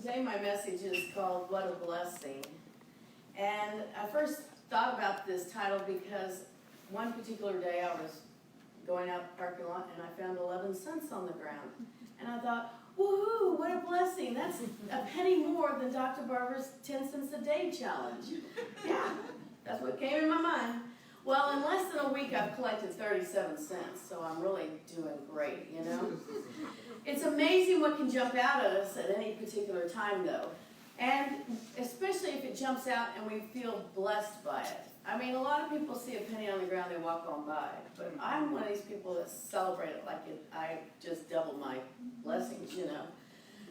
Today my message is called What a Blessing. And I first thought about this title because one particular day I was going out the parking lot and I found 11 cents on the ground. And I thought, woohoo, what a blessing. That's a penny more than Dr. Barber's 10 cents a day challenge. Yeah, that's what came in my mind. Well, in less than a week I've collected 37 cents, so I'm really doing great, you know. It's amazing what can jump out at us at any particular time, though. And especially if it jumps out and we feel blessed by it. I mean, a lot of people see a penny on the ground, they walk on by. But I'm one of these people that celebrate it like I just doubled my blessings, you know.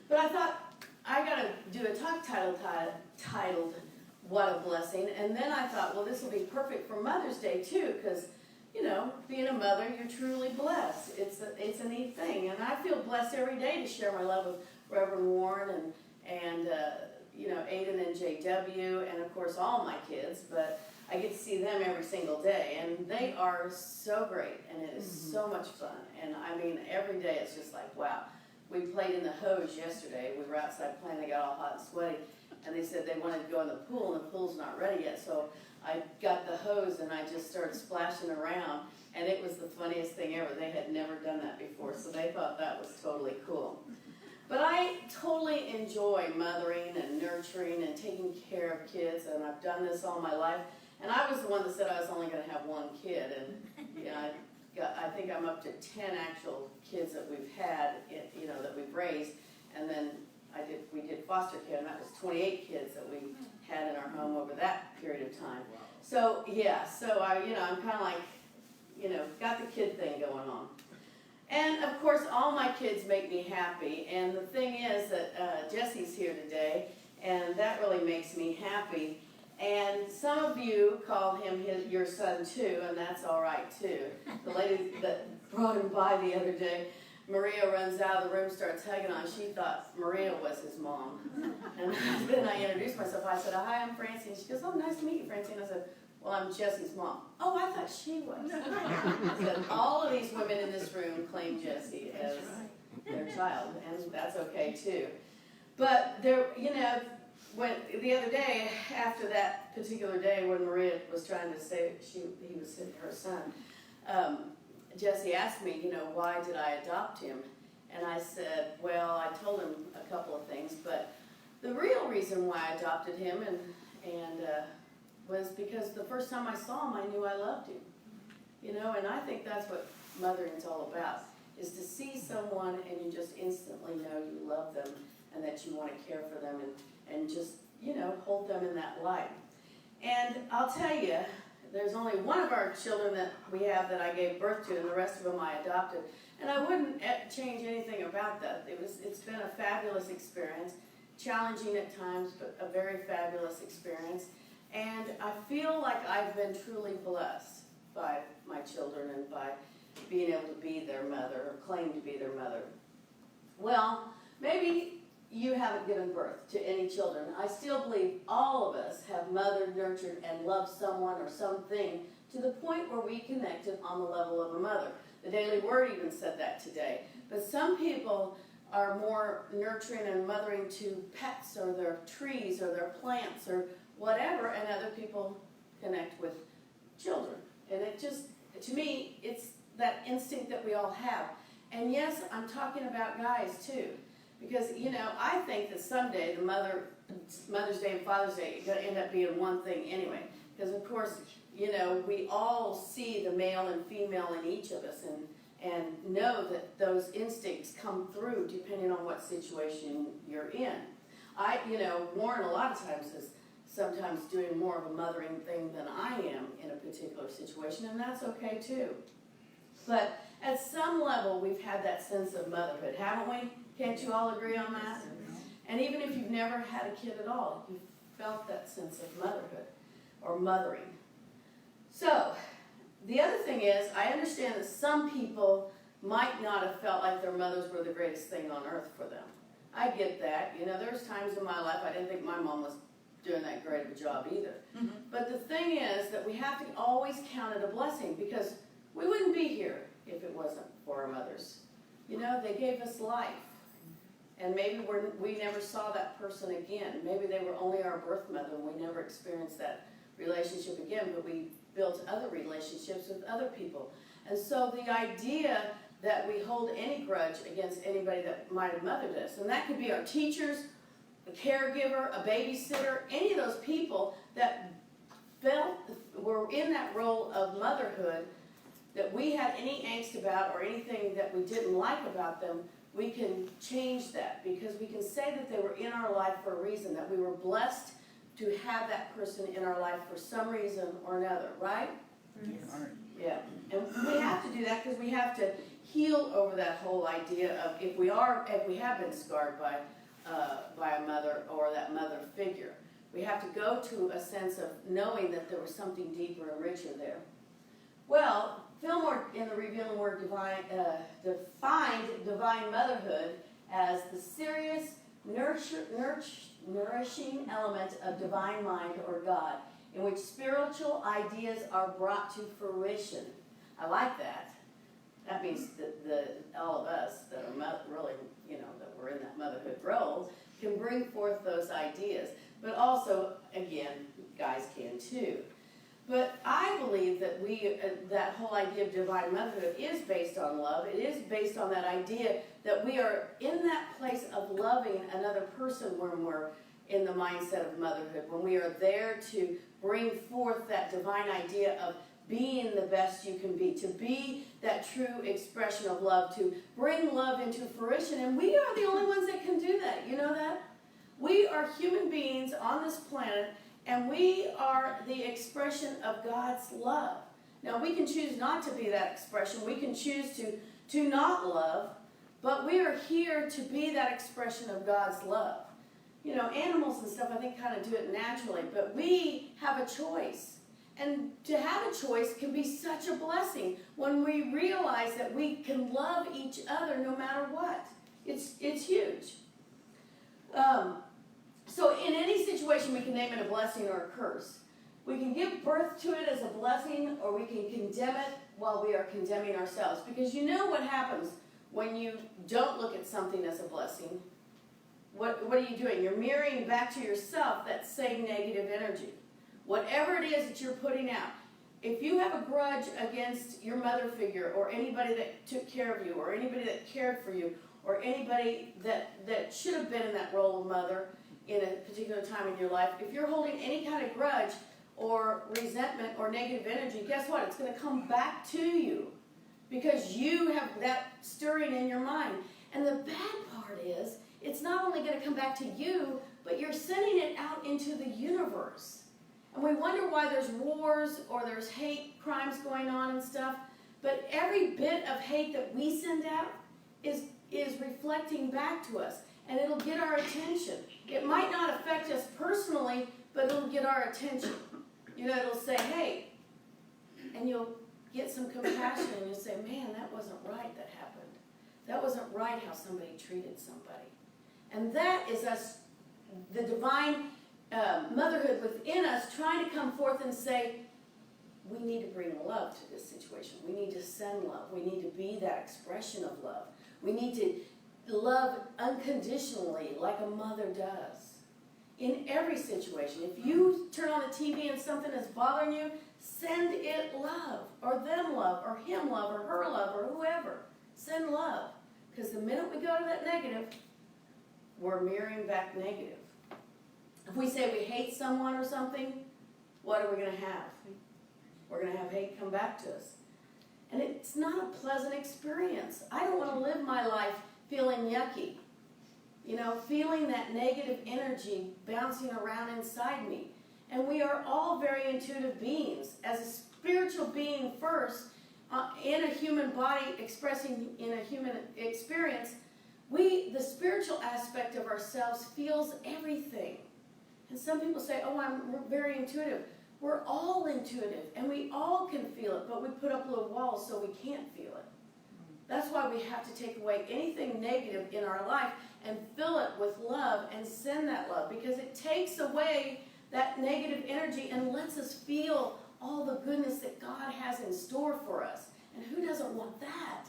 But I thought, I got to do a talk titled, What a Blessing. And then I thought, well, this will be perfect for Mother's Day, too, because, you know, being a mother, you're truly blessed. It's a neat thing. And I feel blessed every day to share my love with Reverend Warren and you know, Aiden and JW, and of course all my kids, but I get to see them every single day, and they are so great, and it is so much fun. And I mean, every day it's just like, wow. We played in the hose yesterday. We were outside playing, they got all hot and sweaty, and they said they wanted to go in the pool, and the pool's not ready yet, so I got the hose and I just started splashing around, and it was the funniest thing ever. They had never done that before, so they thought that was totally cool. But I totally enjoy mothering and nurturing and taking care of kids, and I've done this all my life. And I was the one that said I was only going to have one kid, and you know, I think I'm up to 10 actual kids that we've had, you know, that we've raised, and then we did foster care, and that was 28 kids that we had in our home over that period of time. Wow. So yeah, so I'm kind of like, you know, got the kid thing going on. And of course, all my kids make me happy. And the thing is that Jesse's here today, and that really makes me happy. And some of you call him your son too, and that's all right too. The lady that brought him by the other day, Maria runs out of the room, starts hugging on. She thought Maria was his mom. And then I introduced myself. I said, hi, I'm Francine. She goes, oh, nice to meet you, Francine. I said, well, I'm Jesse's mom. Oh, I thought she was. So all of these women in this room claim Jesse as their child, and that's okay too. But there, you know, when the other day, after that particular day when Maria was trying to say he was her son, Jesse asked me, you know, why did I adopt him? And I said, well, I told him a couple of things, but the real reason why I adopted him was because the first time I saw him, I knew I loved him. You know, and I think that's what mothering's all about, is to see someone and you just instantly know you love them and that you want to care for them and just, you know, hold them in that light. And I'll tell you, there's only one of our children that we have that I gave birth to, and the rest of them I adopted. And I wouldn't change anything about that. It's been a fabulous experience, challenging at times, but a very fabulous experience. And I feel like I've been truly blessed by my children and by being able to be their mother, or claim to be their mother. Well, maybe you haven't given birth to any children. I still believe all of us have mothered, nurtured, and loved someone or something to the point where we connected on the level of a mother. The Daily Word even said that today. But some people are more nurturing and mothering to pets or their trees or their plants or whatever, and other people connect with children. And it just, to me, it's that instinct that we all have. And yes, I'm talking about guys too. Because, you know, I think that someday the Mother's Day and Father's Day are going to end up being one thing anyway. Because, of course, you know, we all see the male and female in each of us and know that those instincts come through depending on what situation you're in. You know, Warren a lot of times is sometimes doing more of a mothering thing than I am in a particular situation, and that's okay too. But at some level, we've had that sense of motherhood, haven't we? Can't you all agree on that? And even if you've never had a kid at all, you've felt that sense of motherhood or mothering. So, the other thing is, I understand that some people might not have felt like their mothers were the greatest thing on earth for them. I get that. You know, there's times in my life I didn't think my mom was doing that great of a job either. But the thing is that we have to always count it a blessing, because we wouldn't be here if it wasn't for our mothers. You know, they gave us life. And maybe we never saw that person again. Maybe they were only our birth mother and we never experienced that relationship again, but we built other relationships with other people. And so the idea that we hold any grudge against anybody that might have mothered us, and that could be our teachers, a caregiver, a babysitter, any of those people that were in that role of motherhood, that we had any angst about or anything that we didn't like about them, we can change that, because we can say that they were in our life for a reason, that we were blessed to have that person in our life for some reason or another, right? Yes. Yeah, and we have to do that because we have to heal over that whole idea of if we have been scarred by a mother or that mother figure. We have to go to a sense of knowing that there was something deeper and richer there. Well, Fillmore in the Revealing Word defined divine motherhood as the serious, nourishing element of divine mind or God, in which spiritual ideas are brought to fruition. I like that. That means that all of us that are really, that we're in that motherhood role, can bring forth those ideas. But also, again, guys can too. But I believe that that whole idea of divine motherhood is based on love. It is based on that idea that we are in that place of loving another person when we're in the mindset of motherhood, when we are there to bring forth that divine idea of being the best you can be, to be that true expression of love, to bring love into fruition. And we are the only ones that can do that. You know that? We are human beings on this planet, and we are the expression of God's love. Now, we can choose not to be that expression. We can choose to not love, but we are here to be that expression of God's love. Animals and stuff, I think, kind of do it naturally, but we have a choice. And to have a choice can be such a blessing when we realize that we can love each other no matter what. It's huge. So in any situation, we can name it a blessing or a curse. We can give birth to it as a blessing, or we can condemn it while we are condemning ourselves. Because you know what happens when you don't look at something as a blessing. What are you doing? You're mirroring back to yourself that same negative energy. Whatever it is that you're putting out. If you have a grudge against your mother figure, or anybody that took care of you, or anybody that cared for you, or anybody that should have been in that role of mother in a particular time in your life, if you're holding any kind of grudge or resentment or negative energy, guess what? It's going to come back to you because you have that stirring in your mind. And the bad part is, it's not only going to come back to you, but you're sending it out into the universe. And we wonder why there's wars or there's hate crimes going on and stuff. But every bit of hate that we send out is reflecting back to us. And it'll get our attention. It might not affect us personally, but it'll get our attention. It'll say, hey, and you'll get some compassion and you'll say, man, that wasn't right that happened. That wasn't right how somebody treated somebody. And that is us, the divine motherhood within us, trying to come forth and say, we need to bring love to this situation. We need to send love. We need to be that expression of love. We need to love unconditionally like a mother does. In every situation. If you turn on the TV and something is bothering you, send it love, or them love, or him love, or her love, or whoever. Send love. Because the minute we go to that negative, we're mirroring back negative. If we say we hate someone or something, what are we going to have? We're going to have hate come back to us. And it's not a pleasant experience. I don't want to live my life feeling yucky. Feeling that negative energy bouncing around inside me. And we are all very intuitive beings. As a spiritual being first, in a human body expressing in a human experience, the spiritual aspect of ourselves feels everything. And some people say, oh, I'm very intuitive. We're all intuitive, and we all can feel it, but we put up little walls so we can't feel it. That's why we have to take away anything negative in our life and fill it with love and send that love, because it takes away that negative energy and lets us feel all the goodness that God has in store for us. And who doesn't want that?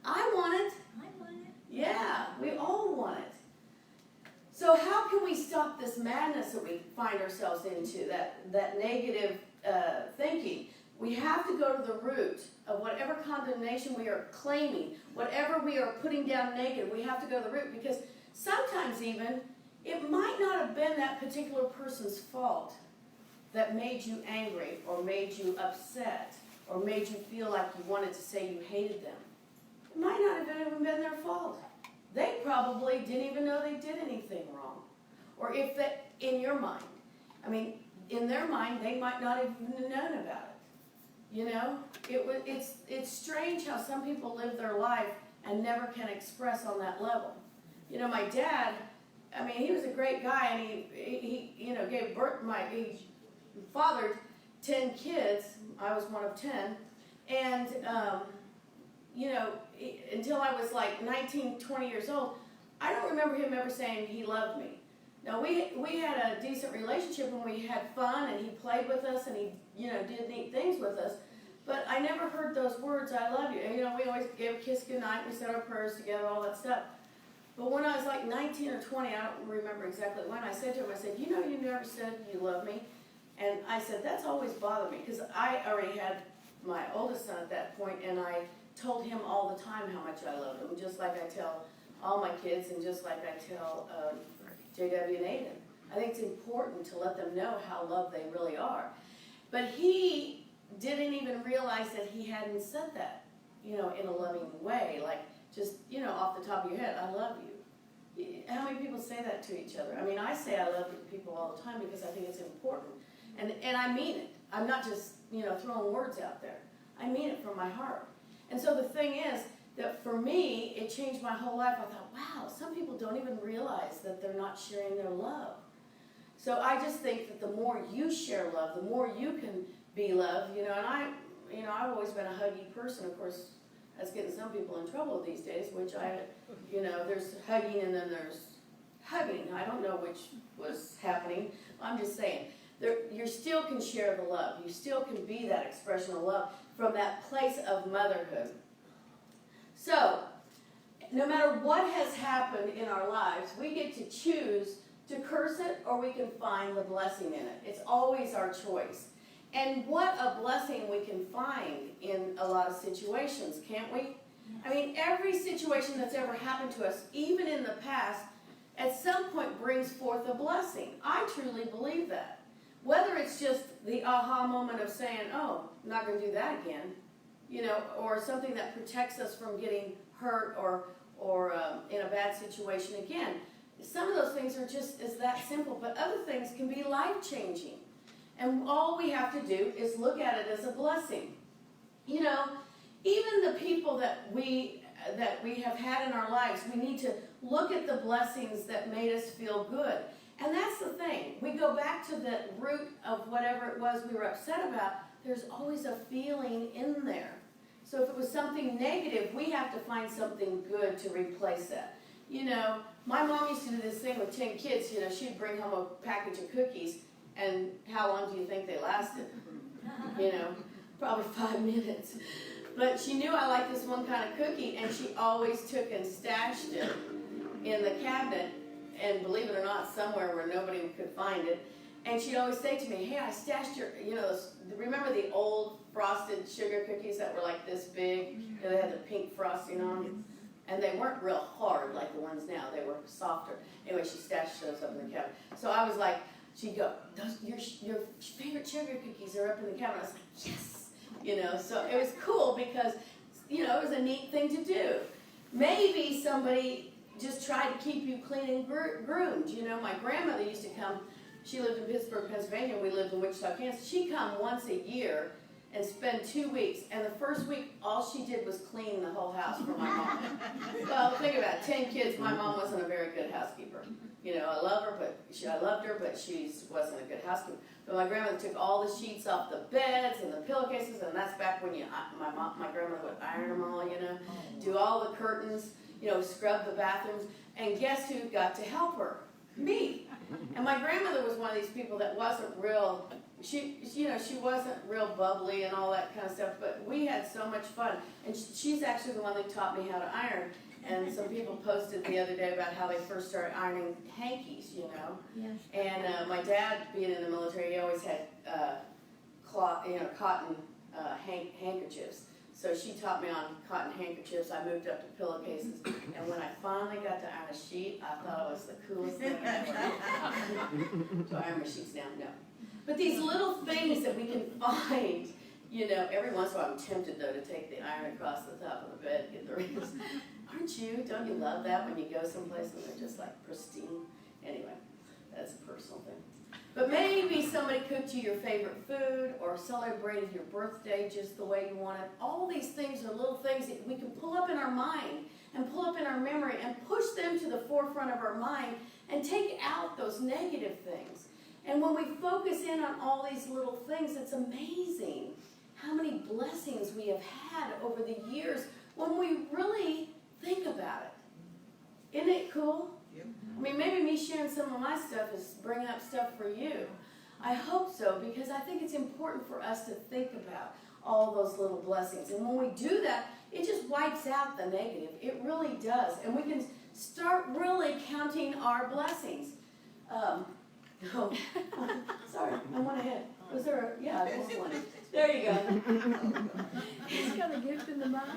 I want it. I want it. Yeah, we all want it. So how can we stop this madness that we find ourselves into, that negative thinking? We have to go to the root of whatever condemnation we are claiming, whatever we are putting down negative. We have to go to the root, because sometimes even it might not have been that particular person's fault that made you angry or made you upset or made you feel like you wanted to say you hated them. It might not have even been their fault. They probably didn't even know they did anything wrong. Or if that, in your mind, I mean, in their mind, they might not have even known about it. You know, it's strange how some people live their life and never can express on that level. You know, my dad, I mean, he was a great guy, and he you know, gave birth, he fathered 10 kids. I was one of 10. And, you know, until I was like 19, 20 years old, I don't remember him ever saying he loved me. Now, we had a decent relationship, and we had fun, and he played with us, and he, you know, did neat things with us. But I never heard those words, I love you. And, you know, we always gave a kiss goodnight, we said our prayers together, all that stuff. But when I was like 19 or 20, I don't remember exactly when, I said to him, I said, you know, you never said you love me. And I said, that's always bothered me, because I already had my oldest son at that point, and I told him all the time how much I loved him, just like I tell all my kids, and just like I tell JW and Aiden. I think it's important to let them know how loved they really are. But he didn't even realize that he hadn't said that, you know, in a loving way, like just, you know, off the top of your head, I love you. How many people say that to each other? I mean, I say I love you to people all the time because I think it's important. And I mean it. I'm not just, you know, throwing words out there. I mean it from my heart. And so the thing is that for me, it changed my whole life. I thought, wow, some people don't even realize that they're not sharing their love. So I just think that the more you share love, the more you can be loved, you know. And I've always been a huggy person. Of course, that's getting some people in trouble these days, which you know, there's hugging and then there's hugging. I don't know which was happening. I'm just saying. You still can share the love. You still can be that expression of love from that place of motherhood. So, no matter what has happened in our lives, we get to choose to curse it, or we can find the blessing in it. It's always our choice. And what a blessing we can find in a lot of situations, can't we? I mean, every situation that's ever happened to us, even in the past, at some point brings forth a blessing. I truly believe that. Whether it's just the aha moment of saying, oh, I'm not going to do that again, you know, or something that protects us from getting hurt or in a bad situation again. Some of those things are just is that simple, but other things can be life-changing. And all we have to do is look at it as a blessing. You know, even the people that we have had in our lives, we need to look at the blessings that made us feel good. And that's the thing. We go back to the root of whatever it was we were upset about. There's always a feeling in there. So if it was something negative, we have to find something good to replace that. You know, my mom used to do this thing with 10 kids. You know, she'd bring home a package of cookies, and how long do you think they lasted? You know, probably 5 minutes. But she knew I liked this one kind of cookie, and she always took and stashed it in the cabinet, and believe it or not, somewhere where nobody could find it. And she'd always say to me, hey, I stashed your, you know, remember the old frosted sugar cookies that were like this big? You know, they had the pink frosting on them? And they weren't real hard like the ones now. They were softer. Anyway, she stashed those up in the cabinet. So I was like, she'd go, your favorite sugar cookies are up in the cabinet. I was like, yes. You know, so it was cool because, you know, it was a neat thing to do. Maybe somebody just tried to keep you clean and groomed. You know, my grandmother used to come. She lived in Pittsburgh, Pennsylvania. We lived in Wichita, Kansas. She'd come once a year and spend 2 weeks. And the first week, all she did was clean the whole house for my mom. Well, think about it. 10 kids. My mom wasn't a very good housekeeper. You know, I loved her, but she wasn't a good housekeeper. But my grandmother took all the sheets off the beds and the pillowcases, and that's back when my grandmother would iron them all, you know, do all the curtains, you know, scrub the bathrooms. And guess who got to help her? Me. And my grandmother was one of these people that wasn't real, she wasn't real bubbly and all that kind of stuff, but we had so much fun. And she's actually the one that taught me how to iron. And some people posted the other day about how they first started ironing hankies, you know. Yes. And my dad, being in the military, he always had cloth, cotton handkerchiefs. So she taught me on cotton handkerchiefs. I moved up to pillowcases, and when I finally got to iron a sheet, I thought it was the coolest thing ever. So I iron my sheets now, no. But these little things that we can find, every once in a while I'm tempted though to take the iron across the top of the bed, get the rings. Aren't you? Don't you love that when you go someplace and they're just like pristine? Anyway, that's a personal thing. But maybe somebody cooked you your favorite food or celebrated your birthday just the way you wanted. All these things are little things that we can pull up in our mind and pull up in our memory and push them to the forefront of our mind and take out those negative things. And when we focus in on all these little things, it's amazing how many blessings we have had over the years when we really think about it. Isn't it cool? Yep. I mean, maybe me sharing some of my stuff is bringing up stuff for you. I hope so, because I think it's important for us to think about all those little blessings. And when we do that, it just wipes out the negative. It really does. And we can start really counting our blessings. No, sorry, I went ahead. Was there a, yeah, I was one. There you go. He's got a gift in the mouth.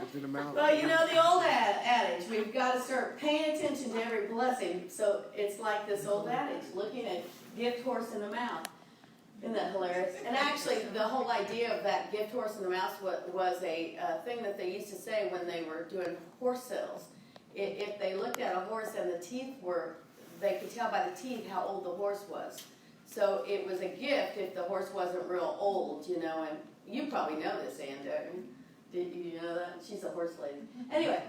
Well, the old adage, we've got to start paying attention to every blessing. So it's like this old adage, looking at gift horse in the mouth. Isn't that hilarious? And actually, the whole idea of that gift horse in the mouth was a thing that they used to say when they were doing horse sales. If they looked at a horse and the teeth were, they could tell by the teeth how old the horse was. So it was a gift if the horse wasn't real old, and you probably know this, Ann, don't you? Did you know that? She's a horse lady. Anyway,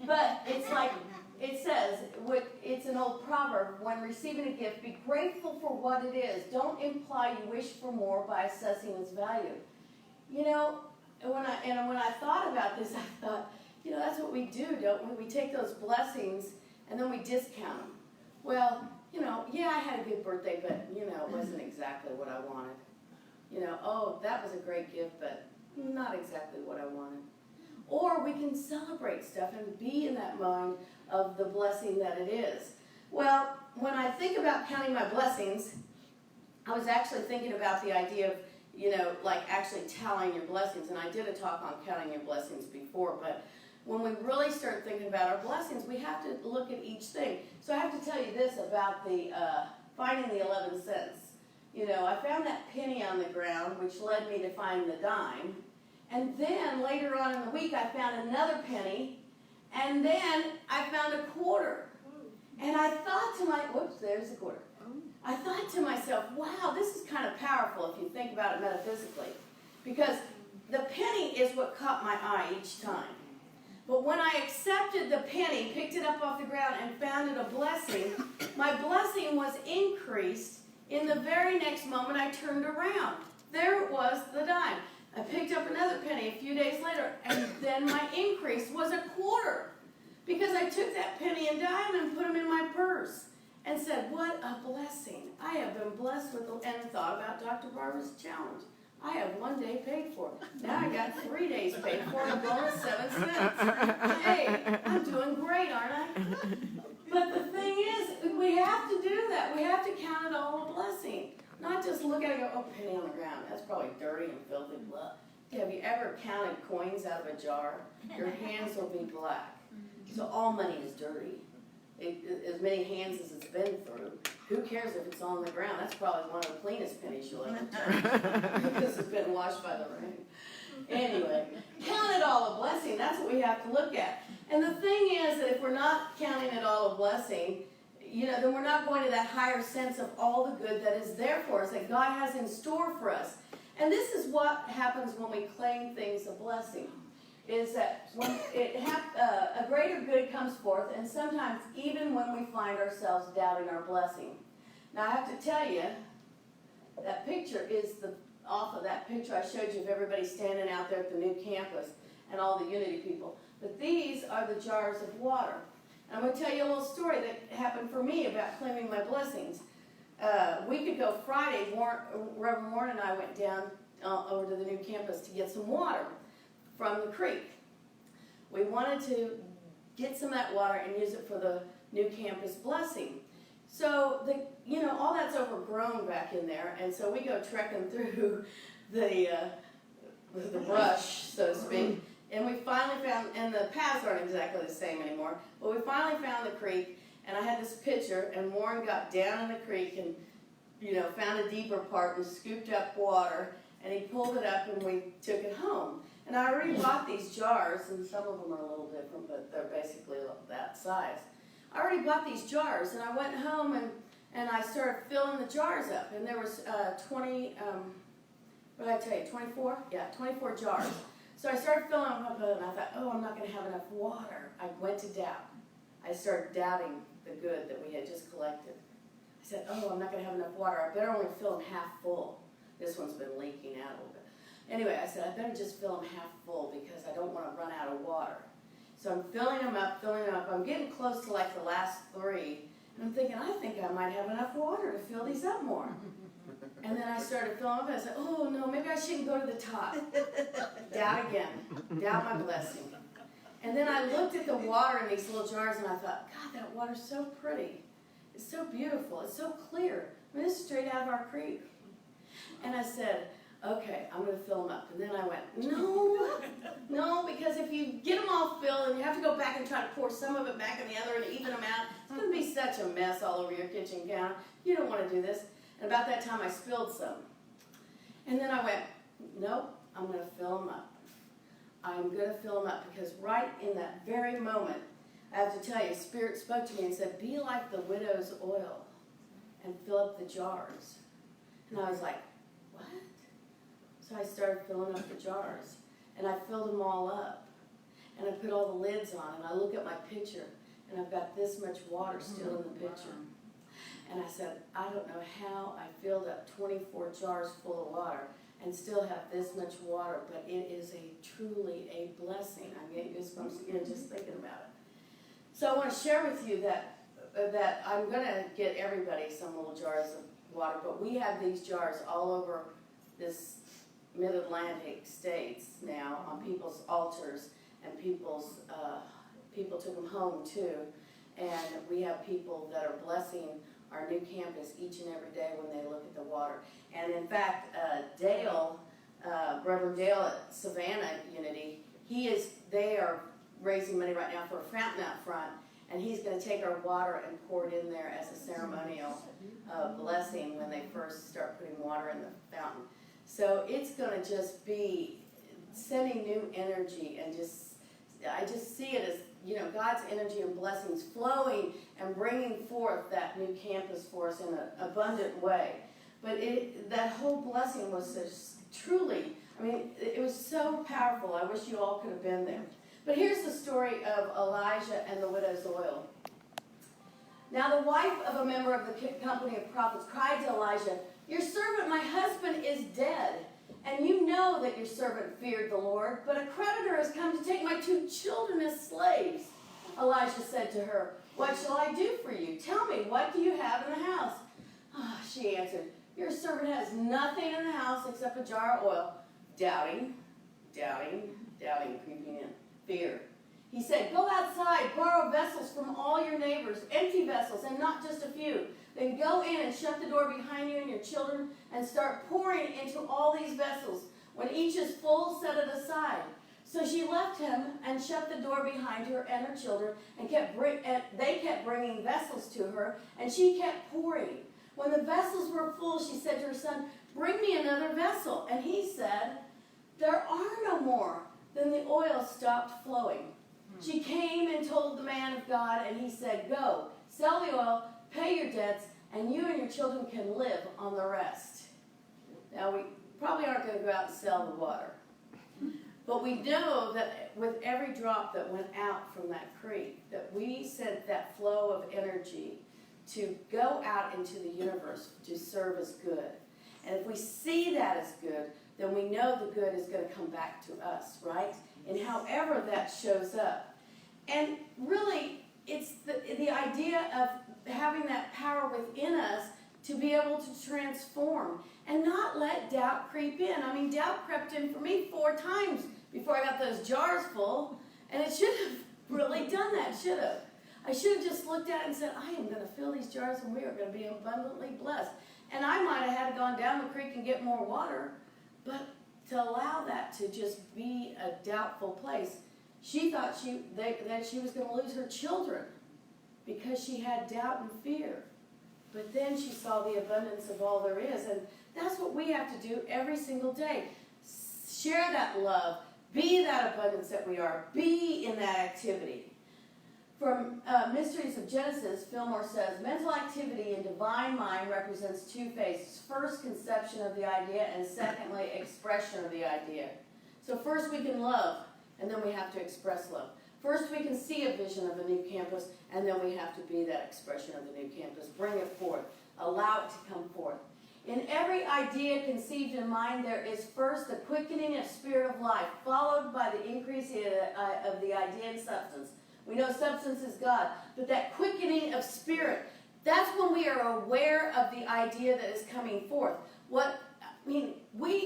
but it's like, it says, it's an old proverb, when receiving a gift, be grateful for what it is. Don't imply you wish for more by assessing its value. And when I thought about this, I thought, that's what we do, don't we? We take those blessings and then we discount them. Well, yeah, I had a good birthday, but, it wasn't exactly what I wanted. Oh, that was a great gift, but not exactly what I wanted. Or we can celebrate stuff and be in that mind of the blessing that it is. Well, when I think about counting my blessings, I was actually thinking about the idea of, like actually tallying your blessings. And I did a talk on counting your blessings before, but when we really start thinking about our blessings, we have to look at each thing. So I have to tell you this about the finding the 11 cents. I found that penny on the ground, which led me to find the dime. And then later on in the week, I found another penny. And then I found a quarter. And I thought whoops, there's a quarter. I thought to myself, wow, this is kind of powerful if you think about it metaphysically. Because the penny is what caught my eye each time. But when I accepted the penny, picked it up off the ground, and found it a blessing, my blessing was increased in the very next moment I turned around. There it was, the dime. I picked up another penny a few days later, and then my increase was a quarter. Because I took that penny and dime and put them in my purse and said, what a blessing. I have been blessed with, and thought about Dr. Barbara's challenge. I have 1 day paid for it. Now I got 3 days paid for it, a bonus 7 cents. Hey, I'm doing great, aren't I? But the thing is, we have to do that. We have to count it all a blessing. Not just look at it and go, oh, penny on the ground. That's probably dirty and filthy. Blah. Have you ever counted coins out of a jar? Your hands will be black. So all money is dirty. As many hands as it's been through. Who cares if it's on the ground? That's probably one of the cleanest pennies you'll ever turn. Because it's been washed by the rain. Anyway, count it all a blessing. That's what we have to look at. And the thing is that if we're not counting it all a blessing, then we're not going to that higher sense of all the good that is there for us, that God has in store for us. And this is what happens when we claim things a blessing. Is that when a greater good comes forth, and sometimes even when we find ourselves doubting our blessing. Now I have to tell you, that picture is off of that picture I showed you of everybody standing out there at the new campus and all the Unity people. But these are the jars of water. And I'm going to tell you a little story that happened for me about claiming my blessings. A week ago Friday, Reverend Warren and I went down over to the new campus to get some water from the creek. We wanted to get some of that water and use it for the new campus blessing. So all that's overgrown back in there, and so we go trekking through the brush, so to speak, and we finally found, and the paths aren't exactly the same anymore, but we finally found the creek, and I had this pitcher, and Warren got down in the creek and found a deeper part and scooped up water, and he pulled it up and we took it home. And I already bought these jars, and some of them are a little different, but they're basically that size. I already bought these jars, and I went home and I started filling the jars up, and there was 20, what did I tell you, 24? Yeah, 24 jars. So I started filling them up, and I thought, oh, I'm not going to have enough water. I went to doubt. I started doubting the good that we had just collected. I said, oh, I'm not going to have enough water. I better only fill them half full. This one's been leaking out a little bit. Anyway, I said, I better just fill them half full because I don't want to run out of water. So I'm filling them up. I'm getting close to like the last 3. And I'm thinking, I think I might have enough water to fill these up more. And then I started filling up and I said, oh no, maybe I shouldn't go to the top. Doubt again. Doubt my blessing. And then I looked at the water in these little jars and I thought, God, that water's so pretty. It's so beautiful. It's so clear. I mean, this is straight out of our creek. And I said, okay, I'm going to fill them up. And then I went, no, because if you get them all filled and you have to go back and try to pour some of it back in the other and even them out, it's going to be such a mess all over your kitchen counter. You don't want to do this. And about that time, I spilled some. And then I went, nope, I'm going to fill them up. I'm going to fill them up because right in that very moment, I have to tell you, Spirit spoke to me and said, be like the widow's oil and fill up the jars. And I was like, what? So I started filling up the jars, and I filled them all up, and I put all the lids on, and I look at my pitcher, and I've got this much water still in the pitcher. And I said, I don't know how I filled up 24 jars full of water and still have this much water, but it is truly a blessing. I'm getting goosebumps again just thinking about it. So I want to share with you that I'm going to get everybody some little jars of water, but we have these jars all over this mid-Atlantic states now on people's altars, and people took them home too, and we have people that are blessing our new campus each and every day when they look at the water. And in fact, Dale, Reverend Dale at Savannah Unity, they are raising money right now for a fountain out front, and he's going to take our water and pour it in there as a ceremonial blessing when they first start putting water in the fountain. So it's going to just be sending new energy, and I just see it as God's energy and blessings flowing and bringing forth that new campus for us in an abundant way. But that whole blessing was just truly, it was so powerful. I wish you all could have been there. But here's the story of Elijah and the widow's oil. Now the wife of a member of the company of prophets cried to Elijah, your servant, my husband, is dead, and you know that your servant feared the Lord, but a creditor has come to take my 2 children as slaves. Elijah said to her, what shall I do for you? Tell me, what do you have in the house? She answered, your servant has nothing in the house except a jar of oil. Doubting, creeping in. Fear. He said, go outside, borrow vessels from all your neighbors, empty vessels, and not just a few. Then go in and shut the door behind you and your children and start pouring into all these vessels. When each is full, set it aside. So she left him and shut the door behind her and her children, and they kept bringing vessels to her, and she kept pouring. When the vessels were full, she said to her son, bring me another vessel. And he said, there are no more. Then the oil stopped flowing. She came and told the man of God, and he said, go, sell the oil, pay your debts, and you and your children can live on the rest. Now, we probably aren't going to go out and sell the water. But we know that with every drop that went out from that creek, that we sent that flow of energy to go out into the universe to serve as good. And if we see that as good, then we know the good is going to come back to us, right? And however that shows up. And really, it's the idea of having that power within us to be able to transform and not let doubt creep in. Doubt crept in for me 4 times before I got those jars full, and it should have really done that, should have. I should have just looked at it and said, I am going to fill these jars and we are going to be abundantly blessed. And I might have had to gone down the creek and get more water, but to allow that to just be a doubtful place, she thought that she was going to lose her children because she had doubt and fear. But then she saw the abundance of all there is. And that's what we have to do every single day. Share that love. Be that abundance that we are. Be in that activity. From Mysteries of Genesis, Fillmore says, mental activity in divine mind represents two phases. First, conception of the idea, and secondly, expression of the idea. So first we can love, and then we have to express love. First we can see a vision of a new campus, and then we have to be that expression of the new campus. Bring it forth. Allow it to come forth. In every idea conceived in mind, there is first the quickening of spirit of life, followed by the increase of the idea in substance. We know substance is God, but that quickening of spirit, that's when we are aware of the idea that is coming forth. When we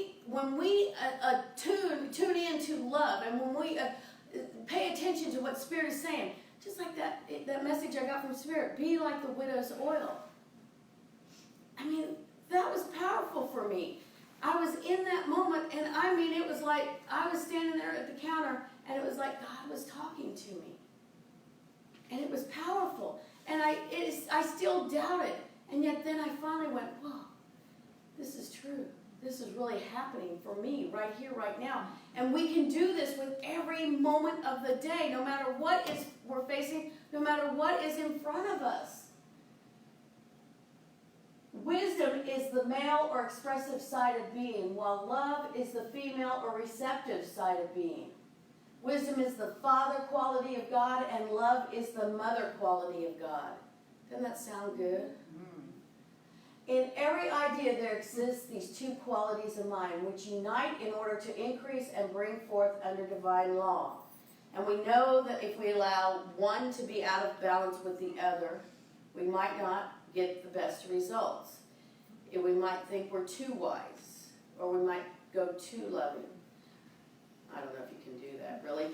tune into love, and when we pay attention to what Spirit is saying, just like that message I got from Spirit, be like the widow's oil. I mean, that was powerful for me. I was in that moment, and I mean, it was like I was standing there at the counter, and it was like God was talking to me. And it was powerful. And I still doubted. And yet then I finally went, whoa, this is true. This is really happening for me right here, right now. And we can do this with every moment of the day, no matter what we're facing, no matter what is in front of us. Wisdom is the male or expressive side of being, while love is the female or receptive side of being. Wisdom is the father quality of God, and love is the mother quality of God. Doesn't that sound good? In every idea there exists these two qualities of mind, which unite in order to increase and bring forth under divine law. And we know that if we allow one to be out of balance with the other, we might not get the best results. We might think we're too wise, or we might go too loving. I don't know if you can do that, really,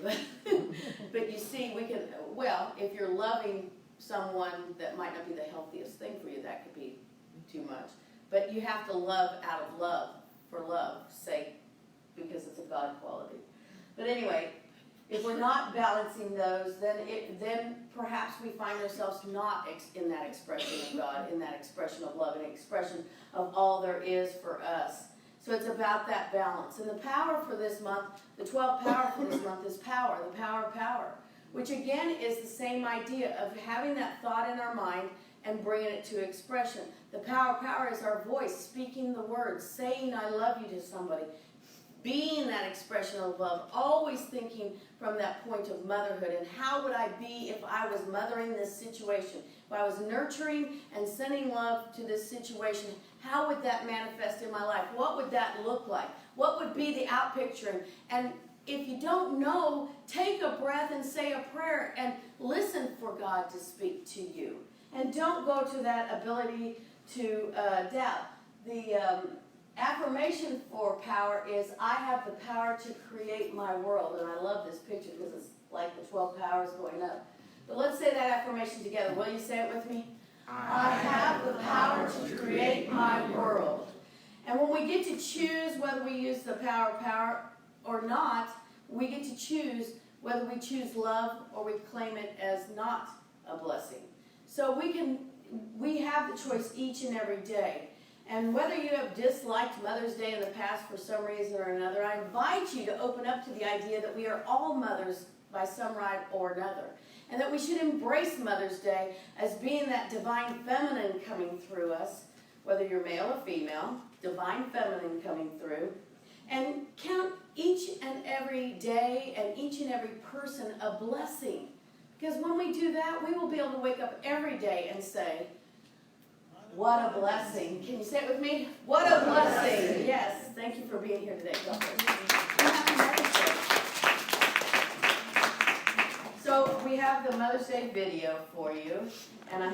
but you see, if you're loving someone that might not be the healthiest thing for you, that could be too much. But you have to love out of love, for love's sake, because it's a God quality. But anyway, if we're not balancing those, then perhaps we find ourselves not in that expression of God, in that expression of love, an expression of all there is for us. So it's about that balance. And the power for this month, the 12 power for this month is power, the power of power, which again is the same idea of having that thought in our mind and bringing it to expression. The power of power is our voice, speaking the words, saying I love you to somebody, being that expression of love, always thinking from that point of motherhood. And how would I be if I was mothering this situation? If I was nurturing and sending love to this situation, how would that manifest in my life? What would that look like? What would be the outpicturing? And if you don't know, take a breath and say a prayer and listen for God to speak to you. And don't go to that ability to doubt. The affirmation for power is, I have the power to create my world. And I love this picture because it's like the 12 powers going up. But let's say that affirmation together. Will you say it with me? I have the power to create my world. And when we get to choose whether we use the power of power or not, we get to choose whether we choose love or we claim it as not a blessing. So we have the choice each and every day. And whether you have disliked Mother's Day in the past for some reason or another, I invite you to open up to the idea that we are all mothers by some right or another. And that we should embrace Mother's Day as being that divine feminine coming through us, whether you're male or female, divine feminine coming through. And count each and every day and each and every person a blessing. Because when we do that, we will be able to wake up every day and say, what a blessing. Can you say it with me? What a blessing. Yes. Thank you for being here today. God bless you. So we have the Mother's Day video for you. And I